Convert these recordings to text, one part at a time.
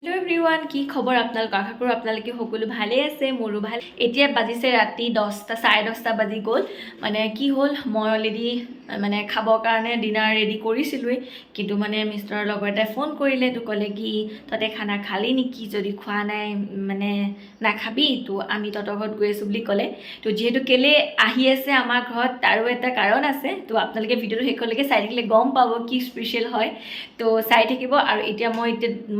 Hello' everyone, কি খবৰ আপোনালোক? আশা কৰোঁ আপোনালোকে সকলো ভালেই আছে, মোৰো ভাল। এতিয়া বাজিছে ৰাতি 10টা, 10:30 বাজি গ'ল। মানে কি হ'ল, মই অলৰেডি মানে খাবৰ কাৰণে ডিনাৰ ৰেডি কৰিছিলোঁৱেই, কিন্তু মানে মিষ্টাৰৰ লগৰ এটাই ফোন কৰিলে। তো ক'লে কি তহঁতে খানা খালি নেকি, যদি খোৱা নাই মানে নাখাবি, তো আমি তহঁতৰ ঘৰত গৈ আছোঁ বুলি ক'লে। তো যিহেতু কেলৈ আহি আছে আমাৰ ঘৰত তাৰো এটা কাৰণ আছে। তো আপোনালোকে ভিডিঅ'টো শেষলৈকে চাই থাকিলে গম পাব কি স্পেচিয়েল হয়। তো চাই থাকিব। আৰু এতিয়া মই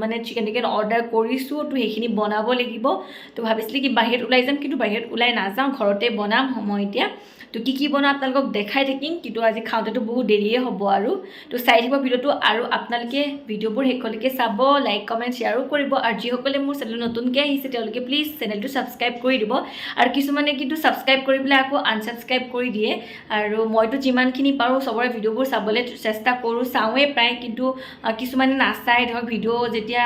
মানে চিকেন অৰ্ডাৰ কৰিছোঁ, তো সেইখিনি বনাব লাগিব। তো ভাবিছিলোঁ কি বাহিৰত ওলাই যাম, কিন্তু বাহিৰত ওলাই নাযাওঁ, ঘৰতে বনাম মই এতিয়া। তো কি বনাওঁ আপোনালোকক দেখাই থাকিম, কিন্তু আজি খাওঁতেতো বহুত দেৰিয়ে হ'ব। আৰু তো চাই থাকিব ভিডিঅ'টো। আৰু আপোনালোকে ভিডিঅ'বোৰ শেষলৈকে চাব, লাইক কমেণ্ট শ্বেয়াৰো কৰিব। আৰু যিসকলে মোৰ চেনেল নতুনকৈ আহিছে তেওঁলোকে প্লিজ চেনেলটো ছাবস্ক্ৰাইব কৰি দিব। আৰু কিছুমানে কিন্তু ছাবস্ক্ৰাইব কৰি পেলাই আকৌ আনছাবস্ক্ৰাইব কৰি দিয়ে। আৰু মইতো যিমানখিনি পাৰোঁ চবৰে ভিডিঅ'বোৰ চাবলৈ চেষ্টা কৰোঁ, চাওঁৱেই প্ৰায়, কিন্তু কিছুমানে নাচায়। ধৰক ভিডিঅ' যেতিয়া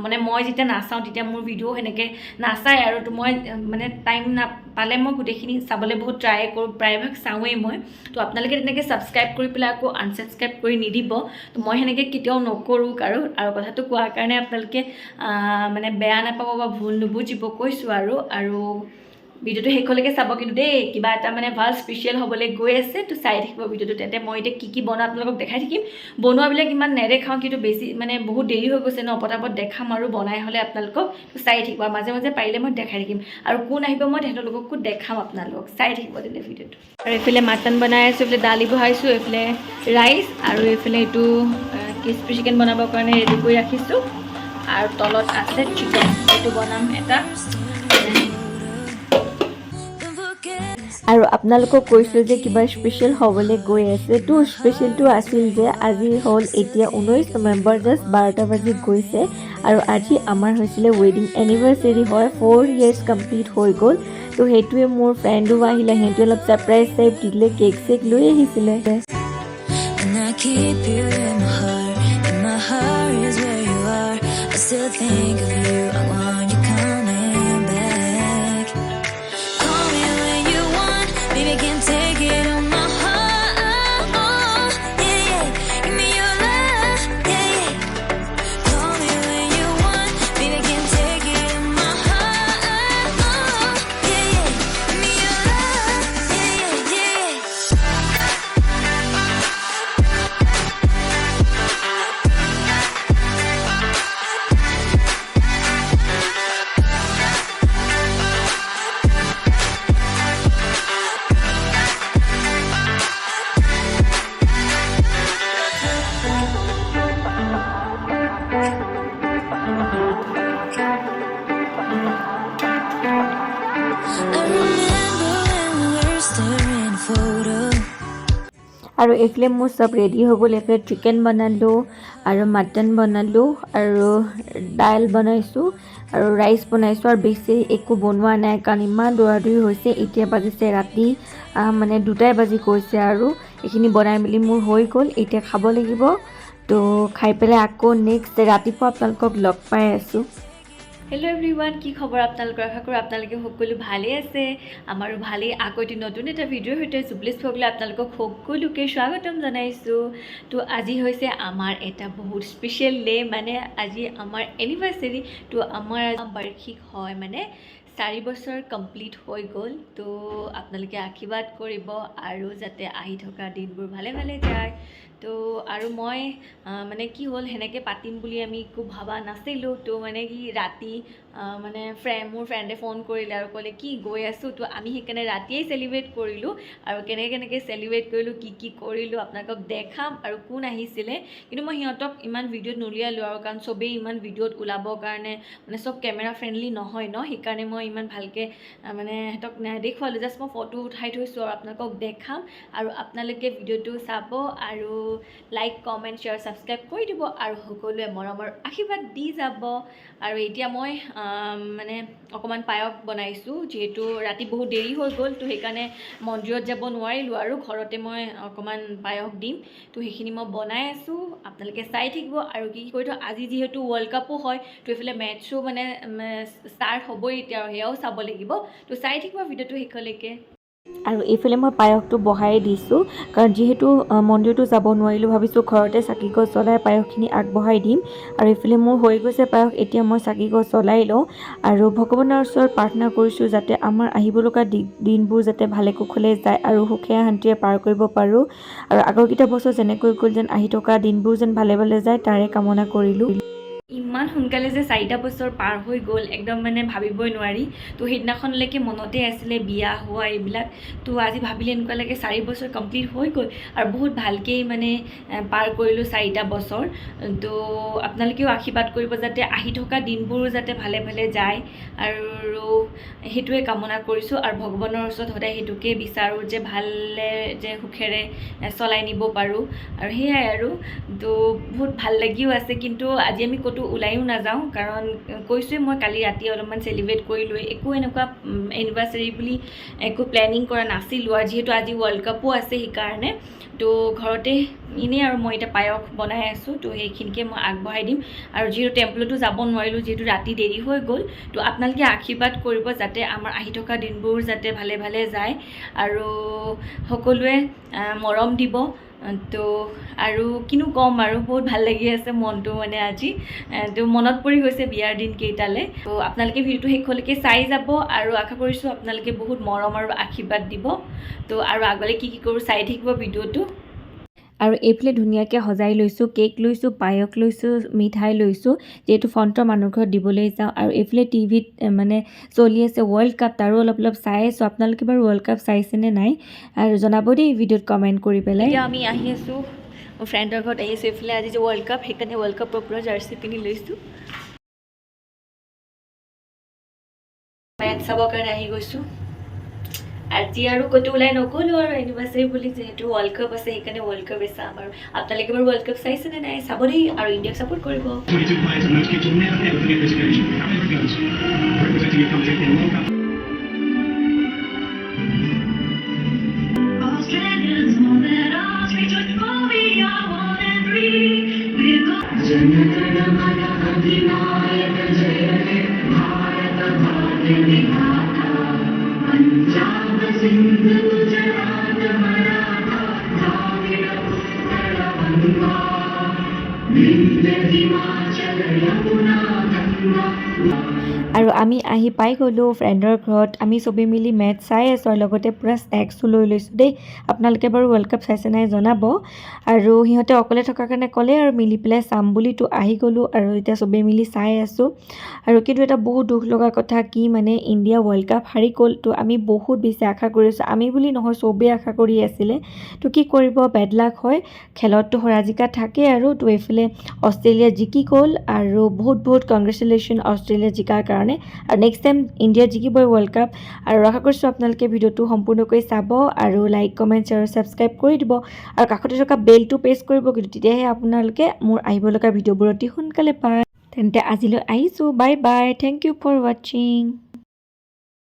মানে মই যেতিয়া নাচাওঁ তেতিয়া মোৰ ভিডিঅ' সেনেকৈ নাচায়। আৰু তো মই মানে টাইম নাপালে মই গোটেইখিনি চাবলৈ বহুত ট্ৰাই কৰোঁ, প্ৰায়ভাগ চাওঁৱেই মই। তো আপোনালোকে তেনেকৈ ছাবস্ক্ৰাইব কৰি পেলাই আকৌ আনছাবস্ক্ৰাইব কৰি নিদিব। তো মই সেনেকৈ কেতিয়াও নকৰোঁ আৰু কথাটো কোৱাৰ কাৰণে আপোনালোকে মানে বেয়া নাপাব বা ভুল নুবুজিব কৈছোঁ। আৰু ভিডিঅ'টো শেষলৈকে চাব কিন্তু দেই, কিবা এটা মানে ভাল স্পেচিয়েল হ'বলৈ গৈ আছে। তো চাই থাকিব ভিডিঅ'টো। তেন্তে মই এতিয়া কি বনাওঁ আপোনালোকক দেখাই থাকিম। বনোৱাবিলাক ইমান নেদেখাওঁ, কিন্তু বেছি মানে বহুত দেৰি হৈ গৈছে ন, পটাপট দেখাম আৰু বনাই হ'লে আপোনালোকক। তো চাই থাকিব, মাজে মাজে পাৰিলে মই দেখাই থাকিম। আৰু কোন আহিব মই তেখেতলোককো দেখাম আপোনালোকক। চাই থাকিব তেন্তে ভিডিঅ'টো। আৰু এইফালে মাটন বনাই আছোঁ, এইফালে দালি বহাইছোঁ, এইফালে ৰাইচ, আৰু এইফালে এইটো ক্ৰিস্পি চিকেন বনাবৰ কাৰণে ৰেডি কৰি ৰাখিছোঁ। আৰু তলত আছে চিকেন, এইটো বনাম এটা। আৰু আপোনালোকক কৈছিলোঁ যে কিবা স্পেচিয়েল হ'বলৈ গৈ আছে। তো স্পেচিয়েলটো আছিল যে আজি হ'ল এতিয়া 19 নৱেম্বৰ, জাষ্ট 12টা বাজি গৈছে। আৰু আজি আমাৰ হৈছিলে ৱেডিং এনিভাৰ্চেৰী হয়, 4 years কমপ্লিট হৈ গ'ল। তো সেইটোৱে মোৰ ফ্ৰেণ্ডো আহিলে, সিহঁতে অলপ ছাৰপ্ৰাইজ টাইপ দিলে, কেক চেক লৈ আহিছিলে। আৰু এইফালে মোৰ চব ৰেডি হৈ গ'ল। এইফালে চিকেন বনালোঁ, আৰু মাটন বনালোঁ, আৰু দাইল বনাইছোঁ, আৰু ৰাইচ বনাইছোঁ। আৰু বেছি একো বনোৱা নাই, কাৰণ ইমান দৌৰাদৌৰি হৈছে। এতিয়া বাজিছে ৰাতি মানে 2টাই বাজি গৈছে। আৰু এইখিনি বনাই মেলি মোৰ হৈ গ'ল, এতিয়া খাব লাগিব। তো খাই পেলাই আকৌ নেক্সট ৰাতিপুৱা আপোনালোকক লগ পাই আছোঁ। হেল্ল' এভৰিৱান, কি খবৰ আপোনালোকৰ? আশা কৰোঁ আপোনালোকে সকলো ভালেই আছে, আমাৰো ভালেই। আকৌ এটি নতুন এটা ভিডিঅ'ৰ সৈতে জুবলিছ ভ্লগলৈ আপোনালোকক সকলোকে স্বাগতম জনাইছোঁ। তো আজি হৈছে আমাৰ এটা বহুত স্পেচিয়েল ডে, মানে আজি আমাৰ এনিভাৰ্চেৰী। তো আমাৰ বাৰ্ষিক হয়, মানে 4 বছৰ কমপ্লিট হৈ গ'ল। তো আপোনালোকে আশীৰ্বাদ কৰিব, আৰু যাতে আহি থকা দিনবোৰ ভালে ভালে যায়। তো আৰু মই মানে কি হ'ল, সেনেকৈ পাতিম বুলি আমি একো ভবা নাছিলোঁ। তো মানে কি ৰাতি মানে মোৰ ফ্ৰেণ্ডে ফোন কৰিলে আৰু ক'লে কি গৈ আছোঁ। তো আমি সেইকাৰণে ৰাতিয়েই চেলিব্ৰেট কৰিলোঁ। আৰু কেনেকৈ চেলিব্ৰেট কৰিলোঁ, কি কৰিলোঁ আপোনালোকক দেখাম, আৰু কোন আহিছিলে। কিন্তু মই সিহঁতক ইমান ভিডিঅ'ত নুলিয়ালোঁ, আৰু কাৰণ চবেই ইমান ভিডিঅ'ত ওলাবৰ কাৰণে মানে চব কেমেৰা ফ্ৰেণ্ডলি নহয় ন, সেইকাৰণে মই ইমান ভালকৈ মানে সিহঁতক দেখুৱালোঁ। জাষ্ট মই ফটো উঠাই থৈছোঁ আৰু আপোনালোকক দেখাম। আৰু আপোনালোকে ভিডিঅ'টো চাব, আৰু লাইক কমেণ্ট শ্বেয়াৰ ছাবস্ক্ৰাইব কৰি দিব, আৰু সকলোৱে মৰমৰ আশীৰ্বাদ দি যাব। আৰু এতিয়া মই মানে অকণমান পায়স বনাইছোঁ, যিহেতু ৰাতি বহুত দেৰি হৈ গ'ল। তো সেইকাৰণে মন্দিৰত যাব নোৱাৰিলোঁ, আৰু ঘৰতে মই অকণমান পায়স দিম। তো সেইখিনি মই বনাই আছোঁ, আপোনালোকে চাই থাকিব। আৰু কি কৰি থওঁ, আজি যিহেতু ৱৰ্ল্ড কাপো হয়, তো এইফালে মেটছো মানে ষ্টাৰ্ট হ'বই এতিয়া, আৰু সেয়াও চাব লাগিব। তো চাই থাকিব ভিডিঅ'টো শেষলৈকে। আৰু এইফালে মই পায়সটো বহাই দিছোঁ, কাৰণ যিহেতু মন্দিৰটো যাব নোৱাৰিলোঁ, ভাবিছোঁ ঘৰতে চাকি গছ জ্বলাই পায়সখিনি আগবঢ়াই দিম। আৰু এইফালে মোৰ হৈ গৈছে পায়স, এতিয়া মই চাকি গছ জ্বলাই লওঁ আৰু ভগৱানৰ ওচৰত প্ৰাৰ্থনা কৰিছোঁ যাতে আমাৰ আহিব লগা দিনবোৰ যাতে ভালে কুশলে যায় আৰু সুখে শান্তিৰে পাৰ কৰিব পাৰোঁ। আৰু আগৰকেইটা বছৰ যেনেকৈ গ'ল যেন আহি থকা দিনবোৰ যেন ভালে ভালে যায় তাৰে কামনা কৰিলোঁ। ইমান সোনকালে যে 4টা বছৰ পাৰ হৈ গ'ল একদম মানে ভাবিবই নোৱাৰি। তো সেইদিনাখনলৈকে মনতে আছিলে বিয়া হোৱা এইবিলাক, তো আজি ভাবিলে এনেকুৱা লাগে 4 বছৰ কমপ্লিট হৈ গ'ল আৰু বহুত ভালকেই মানে পাৰ কৰিলোঁ 4টা বছৰ। তো আপোনালোকেও আশীৰ্বাদ কৰিব যাতে আহি থকা দিনবোৰো যাতে ভালে ভালে যায় আৰু সেইটোৱে কামনা কৰিছোঁ। আৰু ভগৱানৰ ওচৰত সদায় সেইটোকে বিচাৰোঁ যে ভালে যে সুখেৰে চলাই নিব পাৰোঁ। আৰু সেয়াই আৰু তো বহুত ভাল লাগিও আছে, কিন্তু আজি আমি ক'তো ওলাইও নাযাওঁ, কাৰণ কৈছোঁৱে মই কালি ৰাতি অলপমান চেলিব্ৰেট কৰিলোঁ। একো এনেকুৱা এনিভাৰ্চাৰী বুলি একো প্লেনিং কৰা নাছিলোঁ, আৰু যিহেতু আজি ৱৰ্ল্ড কাপো আছে সেইকাৰণে তো ঘৰতে এনেই আৰু মই এতিয়া পায়স বনাই আছোঁ, তো সেইখিনিকে মই আগবঢ়াই দিম। আৰু যিহেতু টেম্পলতো যাব নোৱাৰিলোঁ, যিহেতু ৰাতি দেৰি হৈ গ'ল, তো আপোনালোকে আশীৰ্বাদ কৰিব যাতে আমাৰ আহি থকা দিনবোৰ যাতে ভালে ভালে যায় আৰু সকলোৱে মৰম দিব। তো আৰু কিনো ক'ম, আৰু বহুত ভাল লাগি আছে মনটো মানে আজি। তো মনত পৰি গৈছে বিয়াৰ দিন কেইটালে। তো আপোনালোকে ভিডিঅ'টো শেষলৈকে চাই যাব আৰু আশা কৰিছোঁ আপোনালোকে বহুত মৰম আৰু আশীৰ্বাদ দিব। তো আৰু আগলৈ কি কৰোঁ চাই থাকিব ভিডিঅ'টো। আৰু এইফালে ধুনীয়াকৈ সজাই লৈছোঁ, কেক লৈছোঁ, পায়স লৈছোঁ, মিঠাই লৈছোঁ, যিহেতু ফ্ৰণ্টৰ মানুহ ঘৰত দিবলৈ যাওঁ। আৰু এইফালে টিভিত মানে চলি আছে ৱৰ্ল্ড কাপ, তাৰো অলপ অলপ চাই আছোঁ। আপোনালোকে বাৰু ৱৰ্ল্ড কাপ চাইছেনে নাই আৰু জনাব দেই ভিডিঅ'ত কমেণ্ট কৰি পেলাই। এতিয়া আমি আহি আছোঁ মোৰ ফ্ৰেণ্ডৰ ঘৰত আহি আছোঁ। এইফালে আজি যে ৱৰ্ল্ড কাপ, সেইকাৰণে ৱৰ্ল্ড কাপৰ পৰা জাৰ্চি পিন্ধি লৈছোঁ। মেটচ চাবৰ কাৰণে আহি গৈছোঁ। আজি আৰু ক'তো ওলাই নগ'লোঁ আৰু এনিভাৰ্চাৰী বুলি, যিহেতু ৱৰ্ল্ড কাপ আছে সেইকাৰণে ৱৰ্ল্ড কাপে চাম। আৰু আপোনালোকে বাৰু ৱৰ্ল্ড কাপ চাইছেনে নাই চাব দেই আৰু ইণ্ডিয়াক ছাপোৰ্ট কৰিব। আৰু আমি আহি পাই গ'লোঁ ফ্ৰেণ্ডৰ ঘৰত। আমি চবেই মিলি মেটচ চাই আছোঁ আৰু লগতে পূৰা স্নেক্সো লৈ লৈছোঁ দেই। আপোনালোকে বাৰু ৱৰ্ল্ড কাপ চাইছে নাই জনাব। আৰু সিহঁতে অকলে থকাৰ কাৰণে ক'লে আৰু মিলি পেলাই চাম বুলি, তো আহি গ'লোঁ আৰু এতিয়া চবেই মিলি চাই আছোঁ। আৰু কিন্তু এটা বহুত দুখ লগা কথা কি মানে ইণ্ডিয়া ৱৰ্ল্ড কাপ হাৰি গ'ল। তো আমি বহুত বেছি আশা কৰি আছোঁ, আমি বুলি নহয় চবেই আশা কৰি আছিলে। তো কি কৰিব, বেড লাক হয়, খেলততো হৰা জিকা থাকে আৰু। তো এইফালে অষ্ট্ৰেলিয়া জিকি গ'ল আৰু বহুত বহুত কংগ্ৰেচুলেশ্যন অষ্ট্ৰেলিয়া জিকাৰ কাৰণে। আৰু নেক্সট টাইম ইণ্ডিয়া জিকিবই ৱৰ্ল্ড কাপ। আৰু আশা কৰিছোঁ আপোনালোকে ভিডিঅ'টো সম্পূৰ্ণকৈ চাব আৰু লাইক কমেণ্ট শ্বেয়াৰ আৰু ছাবস্ক্ৰাইব কৰি দিব আৰু কাষতে থকা বেলটো প্ৰেছ কৰিব, কিন্তু তেতিয়াহে আপোনালোকে মোৰ আহিব লগা ভিডিঅ'বোৰ অতি সোনকালে পায়। তেন্তে আজিলৈ আহিছোঁ, bye bye, thank you for ৱাচিং।